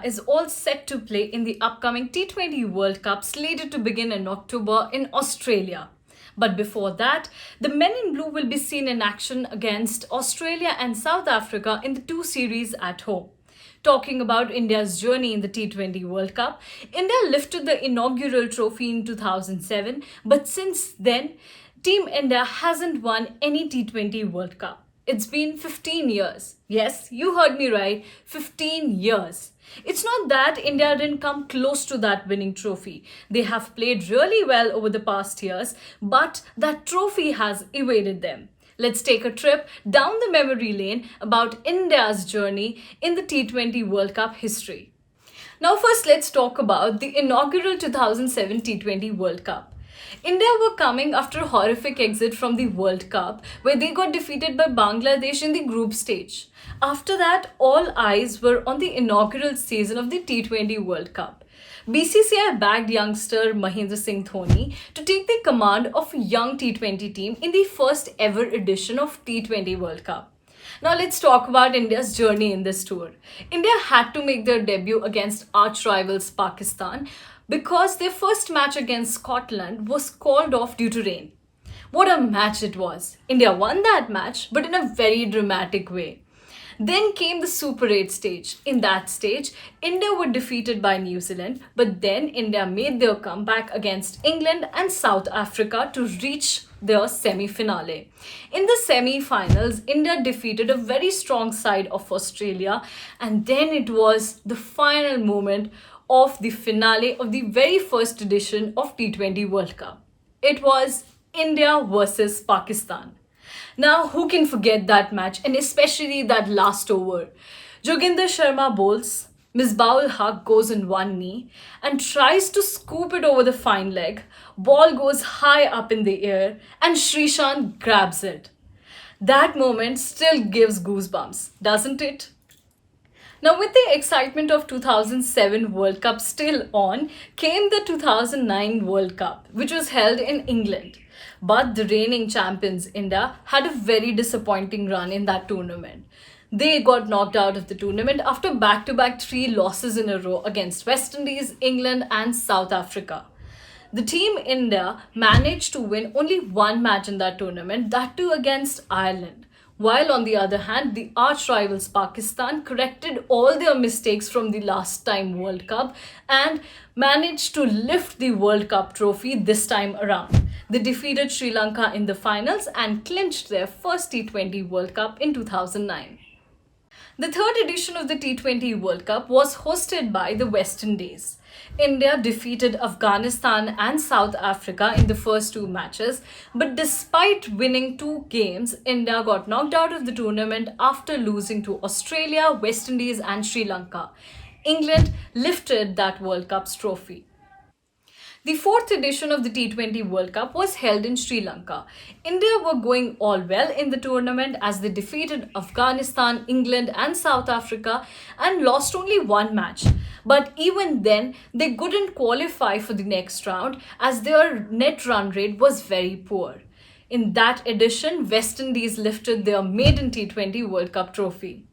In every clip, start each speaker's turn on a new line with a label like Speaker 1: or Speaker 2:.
Speaker 1: is all set to play in the upcoming T20 World Cup slated to begin in October in Australia. But before that, the men in blue will be seen in action against Australia and South Africa in the two series at home. Talking about India's journey in the T20 World Cup, India lifted the inaugural trophy in 2007, but since then, Team India hasn't won any T20 World Cup. It's been 15 years. Yes, you heard me right, 15 years. It's not that India didn't come close to that winning trophy. They have played really well over the past years, but that trophy has evaded them. Let's take a trip down the memory lane about India's journey in the T20 World Cup history. Now first let's talk about the inaugural 2007 T20 World Cup. India were coming after a horrific exit from the World Cup where they got defeated by Bangladesh in the group stage. After that, all eyes were on the inaugural season of the T20 World Cup. BCCI backed youngster Mahendra Singh Dhoni to take the command of a young T20 team in the first ever edition of T20 World Cup. Now let's talk about India's journey in this tour. India had to make their debut against arch rivals Pakistan because their first match against Scotland was called off due to rain. What a match it was! India won that match, but in a very dramatic way. Then came the Super 8 stage. In that stage, India were defeated by New Zealand, but then India made their comeback against England and South Africa to reach their semi-finale. In the semi-finals, India defeated a very strong side of Australia, and then it was the final moment of the finale of the very first edition of T20 World Cup. It was India versus Pakistan. Now, who can forget that match, and especially that last over? Joginder Sharma bowls, Misbah-ul Haq goes on one knee and tries to scoop it over the fine leg. Ball goes high up in the air and Srishant grabs it. That moment still gives goosebumps, doesn't it? Now, with the excitement of 2007 World Cup still on, came the 2009 World Cup, which was held in England. But the reigning champions, India, had a very disappointing run in that tournament. They got knocked out of the tournament after back-to-back 3 losses in a row against West Indies, England and South Africa. The team India managed to win only one match in that tournament, that too against Ireland. While on the other hand, the arch rivals Pakistan corrected all their mistakes from the last time World Cup and managed to lift the World Cup trophy this time around. They defeated Sri Lanka in the finals and clinched their first T20 World Cup in 2009. The third edition of the T20 World Cup was hosted by the West Indies. India defeated Afghanistan and South Africa in the first 2 matches, but despite winning 2 games, India got knocked out of the tournament after losing to Australia, West Indies and Sri Lanka. England lifted that World Cup's trophy. The 4th edition of the T20 World Cup was held in Sri Lanka. India were going all well in the tournament as they defeated Afghanistan, England and South Africa and lost only 1 match. But even then, they couldn't qualify for the next round as their net run rate was very poor. In that edition, West Indies lifted their maiden T20 World Cup trophy.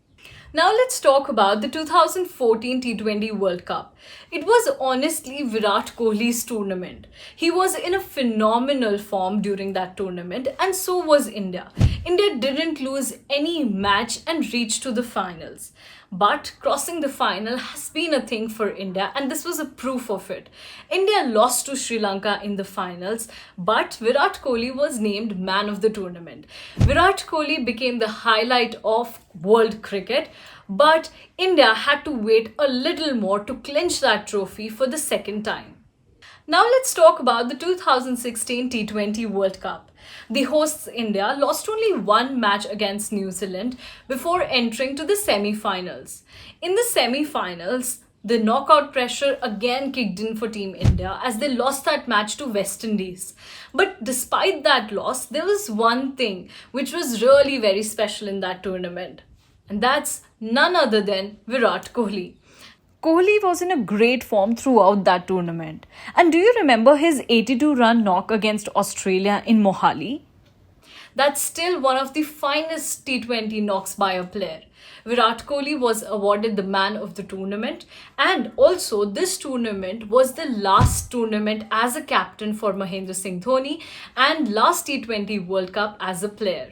Speaker 1: Now let's talk about the 2014 T20 World Cup. It was honestly Virat Kohli's tournament. He was in a phenomenal form during that tournament and so was India. India didn't lose any match and reached to the finals. But crossing the final has been a thing for India and this was a proof of it. India lost to Sri Lanka in the finals, but Virat Kohli was named man of the tournament. Virat Kohli became the highlight of world cricket, but India had to wait a little more to clinch that trophy for the second time. Now let's talk about the 2016 T20 World Cup. The hosts India lost only 1 match against New Zealand before entering to the semi-finals. In the semi-finals, the knockout pressure again kicked in for Team India as they lost that match to West Indies. But despite that loss, there was one thing which was really very special in that tournament. And that's none other than Virat Kohli. Kohli was in a great form throughout that tournament. And do you remember his 82-run knock against Australia in Mohali? that's still one of the finest T20 knocks by a player. Virat Kohli was awarded the man of the tournament, and also this tournament was the last tournament as a captain for Mahendra Singh Dhoni and last T20 World Cup as a player.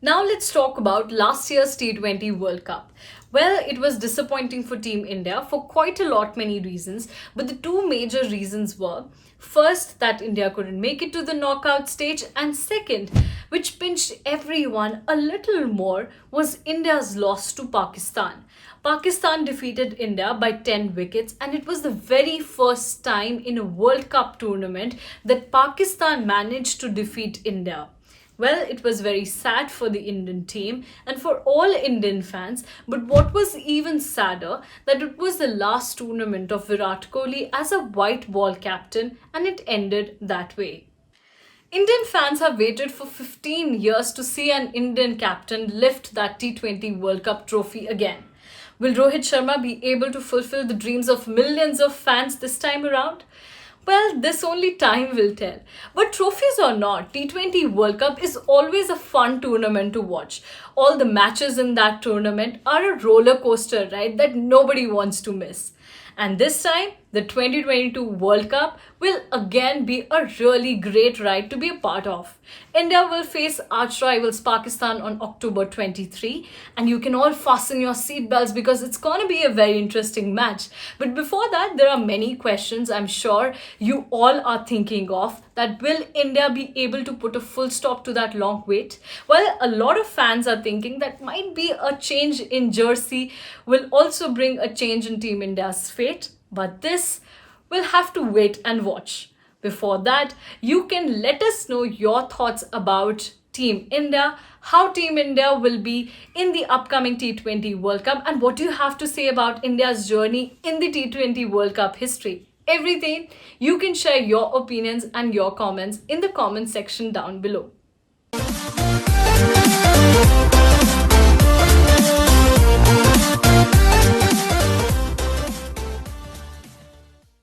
Speaker 1: Now let's talk about last year's T20 World Cup. Well, it was disappointing for Team India for quite a lot many reasons, but the two major reasons were first, that India couldn't make it to the knockout stage, and second, which pinched everyone a little more, was India's loss to Pakistan. Pakistan defeated India by 10 wickets, and it was the very first time in a World Cup tournament that Pakistan managed to defeat India. Well, it was very sad for the Indian team and for all Indian fans, but what was even sadder, that it was the last tournament of Virat Kohli as a white ball captain, and it ended that way. Indian fans have waited for 15 years to see an Indian captain lift that T20 World Cup trophy again. Will Rohit Sharma be able to fulfill the dreams of millions of fans this time around? Well, this only time will tell. But trophies or not, T20 World Cup is always a fun tournament to watch. All the matches in that tournament are a roller coaster ride that nobody wants to miss. And this time, the 2022 World Cup will again be a really great ride to be a part of. India will face arch rivals Pakistan on October 23, and you can all fasten your seatbelts because it's going to be a very interesting match. But before that, there are many questions I'm sure you all are thinking of. That will India be able to put a full stop to that long wait? Well, a lot of fans are thinking that might be a change in jersey will also bring a change in Team India's fate. But this will have to wait and watch. Before that, you can let us know your thoughts about Team India, how Team India will be in the upcoming T20 World Cup, and what you have to say about India's journey in the T20 World Cup history. Everything, you can share your opinions and your comments in the comment section down below.